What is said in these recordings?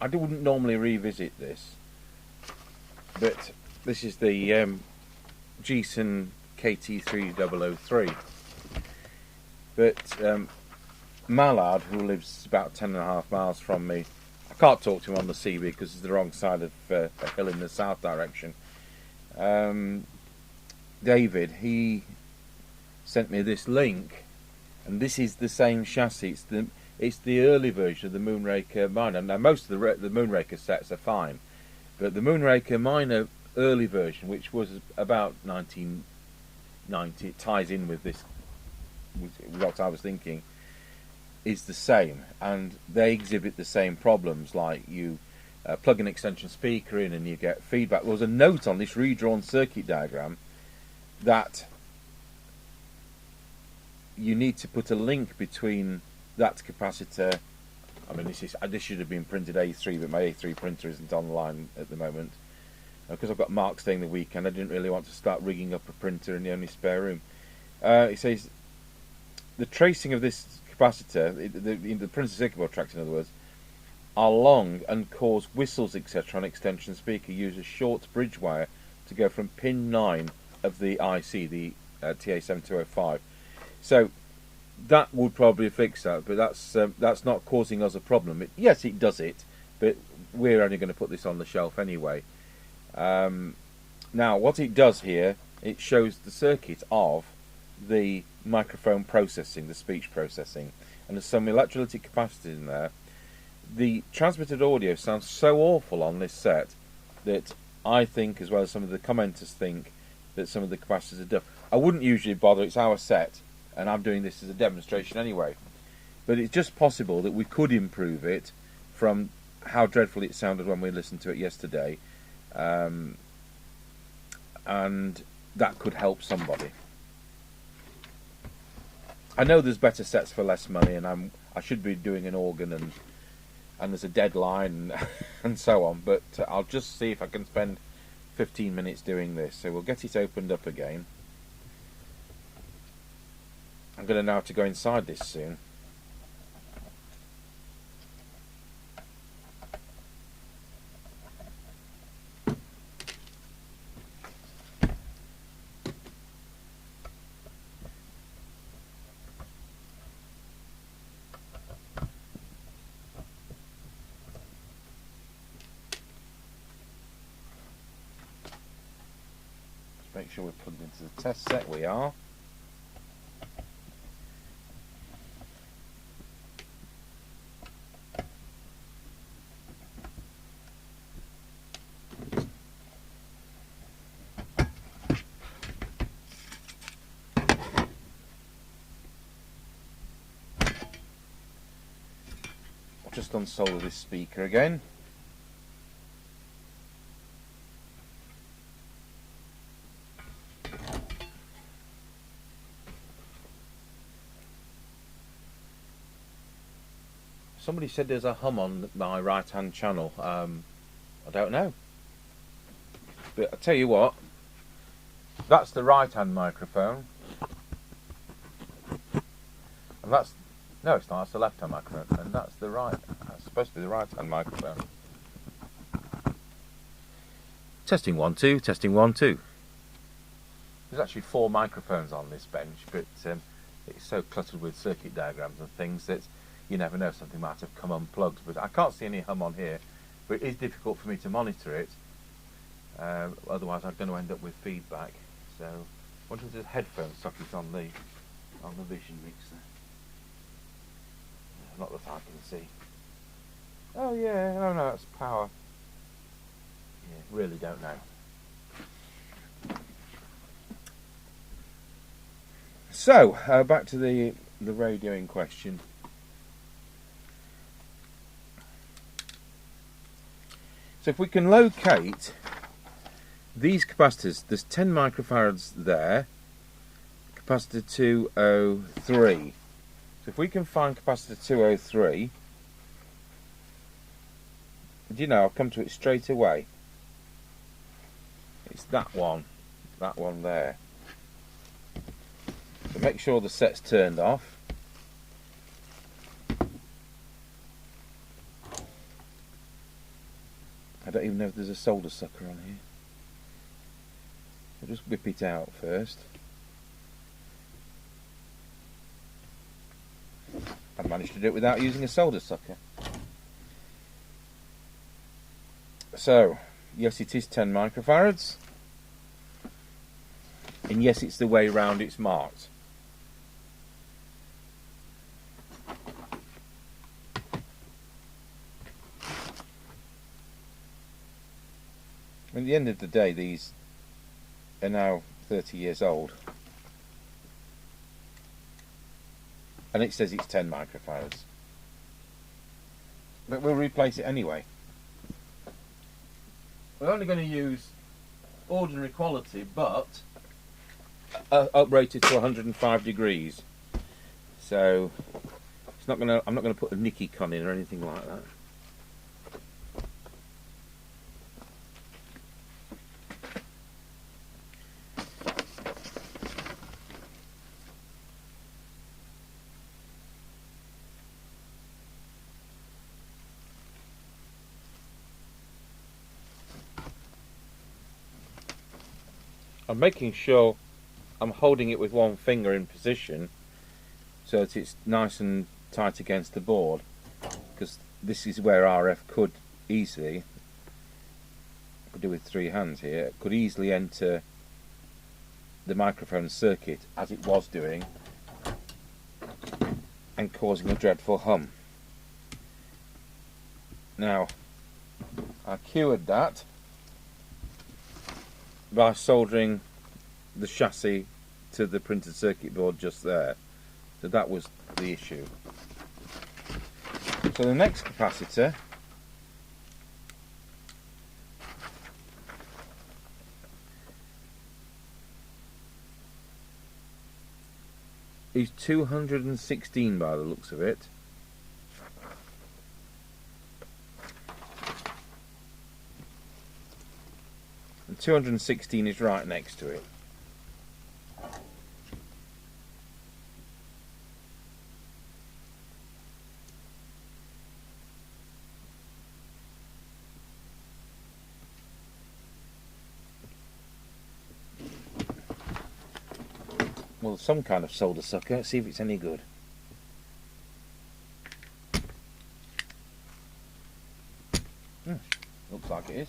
I wouldn't normally revisit this, but this is the Jesan KT3003. But Mallard, who lives about 10.5 miles from me, I can't talk to him on the CB because it's the wrong side of a hill in the south direction. David, he sent me this link, and this is the same chassis. It's the early version of the Moonraker Minor. Now, most of the Moonraker sets are fine, but the Moonraker Minor early version, which was about 1990, it ties in with this, with what I was thinking, is the same, and they exhibit the same problems. Like you plug an extension speaker in and you get feedback. There was a note on this redrawn circuit diagram that you need to put a link between that capacitor. I mean, this should have been printed A3, but my A3 printer isn't online at the moment because I've got Mark staying the weekend. I didn't really want to start rigging up a printer in the only spare room. It says the tracing of this capacitor, the printed circuit board tracks, in other words, are long and cause whistles, etc. on extension speaker. Use a short bridge wire to go from pin 9 of the IC, the TA7205. So that would probably fix that, but that's not causing us a problem. Yes, it does it, but we're only going to put this on the shelf anyway. Now, what it does here, it shows the circuit of the microphone processing, the speech processing, and there's some electrolytic capacitors in there. The transmitted audio sounds so awful on this set that I think, as well as some of the commenters think, that some of the capacitors are duff. I wouldn't usually bother, it's our set, and I'm doing this as a demonstration anyway. But it's just possible that we could improve it from how dreadful it sounded when we listened to it yesterday, and that could help somebody. I know there's better sets for less money, and I should be doing an organ, and there's a deadline and so on, but I'll just see if I can spend 15 minutes doing this. So we'll get it opened up again. I'm going to now have to go inside this soon. Make sure we're plugged into the test set. We are. I'll just unsolder this speaker again. Somebody said there's a hum on my right hand channel. I don't know, but I tell you what, that's the right hand microphone, and that's, no, it's not, that's the left hand microphone, and that's the right, that's supposed to be the right hand microphone. Testing 1 2, testing 1 2. There's actually 4 microphones on this bench, but it's so cluttered with circuit diagrams and things that you never know, something might have come unplugged. But I can't see any hum on here, but it is difficult for me to monitor it, otherwise I'm going to end up with feedback. So I wonder if there's headphone sockets on the Vision mixer. Not that I can see. Oh yeah, oh no, that's power. Yeah, really don't know. So back to the radio in question. So if we can locate these capacitors, there's 10 microfarads there, capacitor 203. So if we can find capacitor 203, do you know, I'll come to it straight away. It's that one there. So make sure the set's turned off. I don't even know if there's a solder sucker on here. We'll just whip it out first. I managed to do it without using a solder sucker. So, yes, it is 10 microfarads. And yes, it's the way round it's marked. At the end of the day, these are now 30 years old. And it says it's 10 microfarads. But we'll replace it anyway. We're only going to use ordinary quality, but uprated to 105 degrees. So it's not going to. I'm not going to put a Nicky con in or anything like that. I'm making sure I'm holding it with one finger in position so that it's nice and tight against the board, because this is where RF could easily, I could do with 3 hands here, could easily enter the microphone circuit as it was doing and causing a dreadful hum. Now, I cured that by soldering the chassis to the printed circuit board just there. So that was the issue. So the next capacitor is 216 by the looks of it. And 216 is right next to it. Well, some kind of solder sucker. Let's see if it's any good. Looks like it is.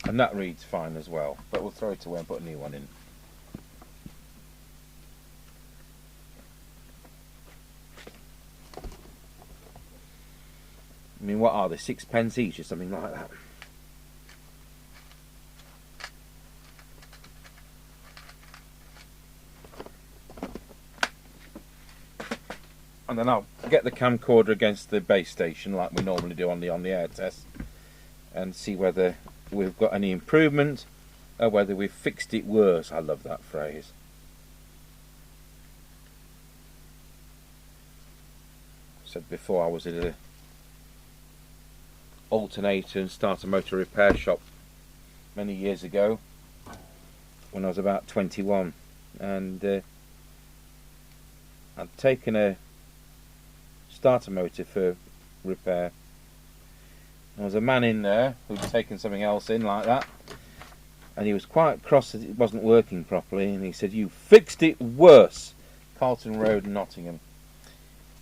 And that reads fine as well, but we'll throw it away and put a new one in. I mean, what are they, 6p each or something like that? And then I'll get the camcorder against the base station like we normally do on the air test and see whether we've got any improvement or whether we've fixed it worse. I love that phrase. I said before, I was at a alternator and starter motor repair shop many years ago when I was about 21, and I'd taken a starter motor for repair. There was a man in there who'd taken something else in like that, and he was quite cross that it wasn't working properly, and he said, "You fixed it worse." Carlton Road, Nottingham.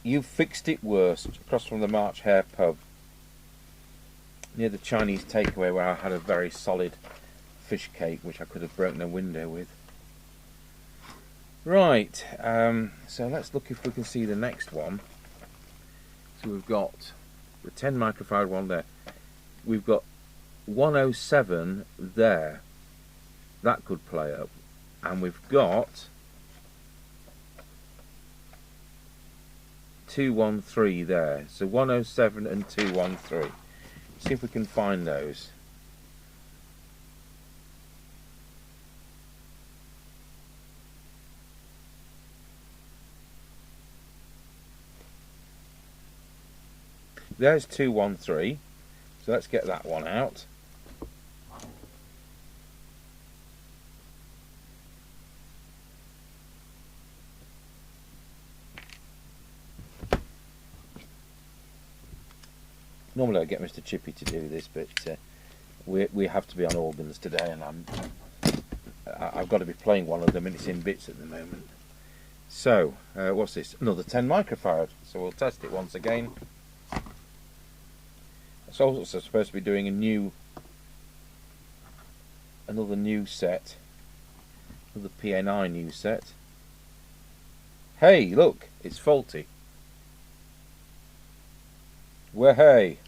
"You fixed it worse," across from the March Hare pub, near the Chinese takeaway where I had a very solid fish cake which I could have broken a window with. Right, so let's look if we can see the next one. So we've got the 10 microfarad one there. We've got 107 there. That could play up. And we've got 213 there. So 107 and 213. See if we can find those. There's 213, so let's get that one out. Normally I get Mr Chippie to do this, but we have to be on organs today, and I've got to be playing one of them, and it's in bits at the moment. So what's this? Another 10 microfarad. So we'll test it once again. It's also supposed to be doing another new set, another PNI new set. Hey, look, it's faulty. Wahey!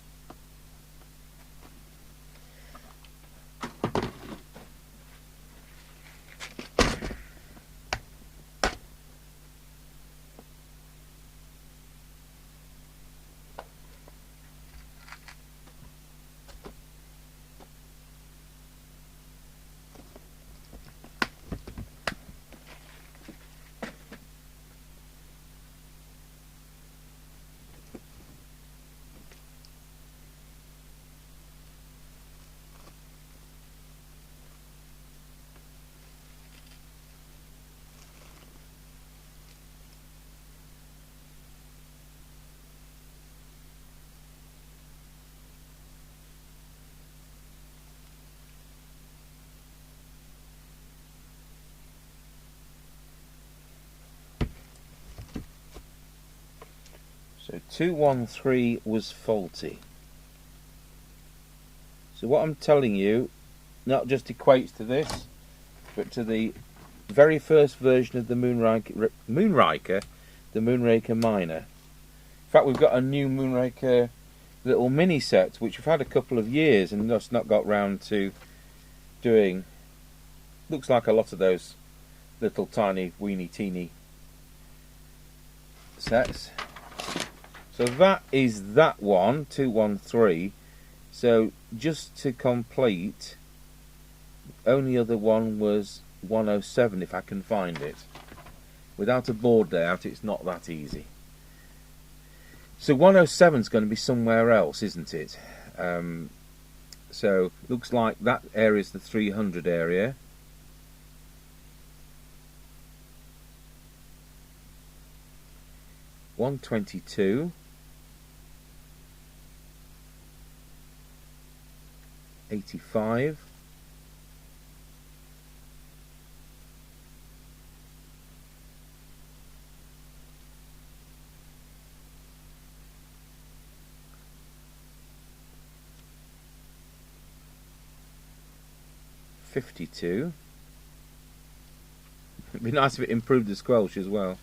So 213 was faulty. So what I'm telling you not just equates to this, but to the very first version of the Moonraker, the Moonraker Minor. In fact, we've got a new Moonraker little mini set, which we've had a couple of years and just not got round to doing. Looks like a lot of those little tiny weeny teeny sets. So that is that one, 213. So just to complete, only other one was 107 if I can find it. Without a board layout, it's not that easy. So 107 is going to be somewhere else, isn't it? So looks like that area is the 300 area. $122. 85. 52. It'd be nice if it improved the squelch as well.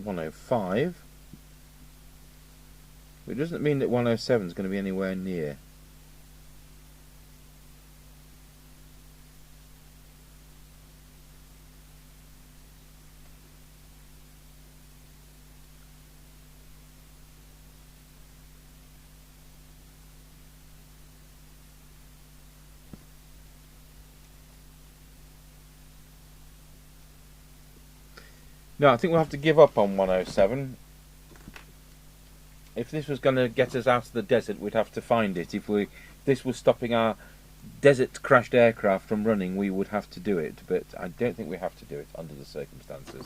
$105. It doesn't mean that 107 is going to be anywhere near. No, I think we'll have to give up on 107. If this was going to get us out of the desert, we'd have to find it. If this was stopping our desert crashed aircraft from running, we would have to do it. But I don't think we have to do it under the circumstances.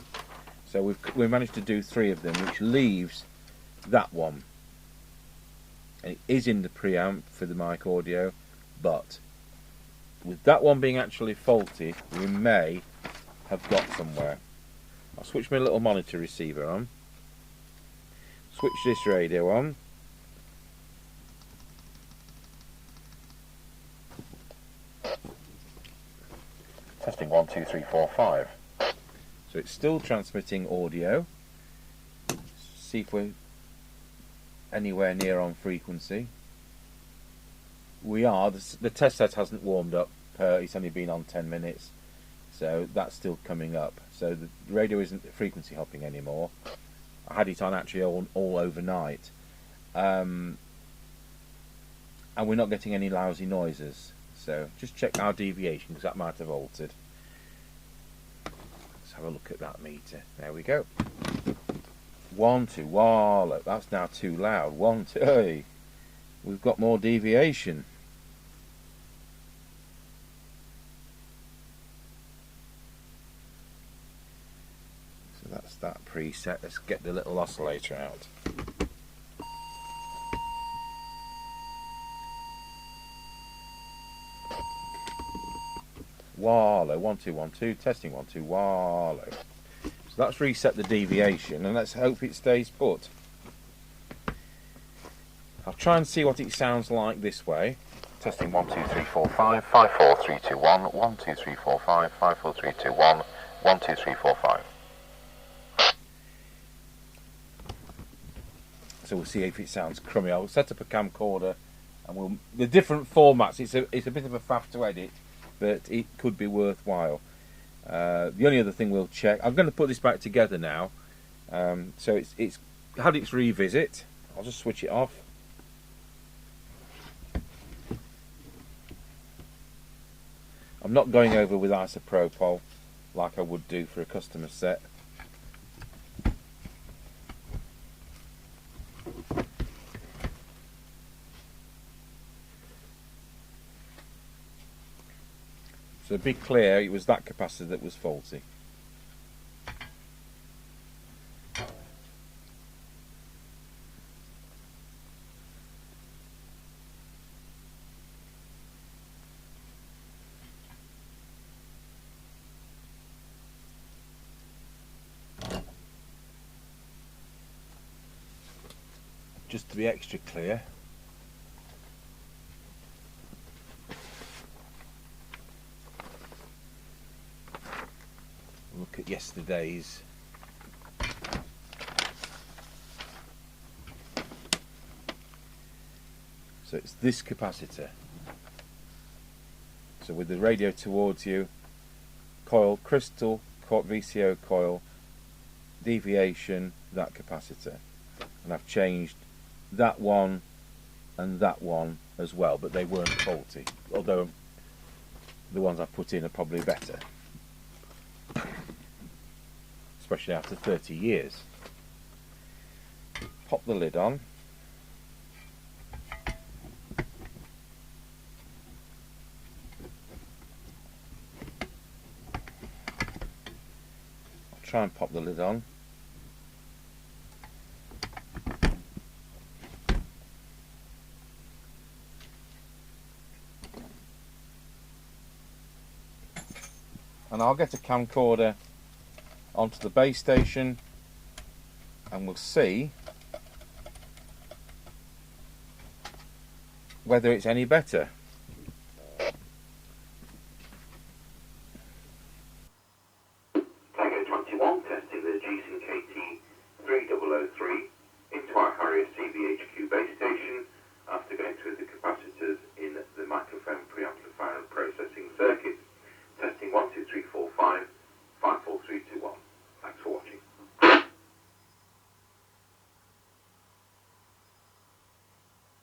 So we've managed to do 3 of them, which leaves that one. And it is in the preamp for the mic audio, but with that one being actually faulty, we may have got somewhere. I'll switch my little monitor receiver on. Switch this radio on. Testing 1, 2, 3, 4, 5. So it's still transmitting audio. See if we're anywhere near on frequency. We are. The test set hasn't warmed up. It's only been on 10 minutes. So that's still coming up. So the radio isn't frequency hopping anymore. I had it on actually all overnight. And we're not getting any lousy noises. So just check our deviation, because that might have altered. Let's have a look at that meter. There we go. 1, 2, wow, look, that's now too loud. 1, 2, hey, we've got more deviation. So that's that preset. Let's get the little oscillator out. Wallow, 1, 2, 1, 2, testing 1, 2, wallow. So that's reset the deviation, and let's hope it stays put. I'll try and see what it sounds like this way. Testing 1, 2, 3, 4, 5, 5, 4, 3, 2, 1, 1, 2, 3, 4, 5, 5, 4, 3, 2, 1, 1, 2, 3, 4, 5. So we'll see if it sounds crummy. I'll set up a camcorder, and the different formats. It's a bit of a faff to edit, but it could be worthwhile. The only other thing we'll check. I'm going to put this back together now. So it's had its revisit. I'll just switch it off. I'm not going over with isopropyl like I would do for a customer set. So to be clear, it was that capacitor that was faulty. Just to be extra clear, look at yesterday's. So it's this capacitor. So with the radio towards you, coil, crystal, VCO coil, deviation, that capacitor. And I've changed that one and that one as well, but they weren't faulty, although the ones I put in are probably better, especially after 30 years. Pop the lid on. I'll try and pop the lid on. And I'll get a camcorder onto the base station and we'll see whether it's any better.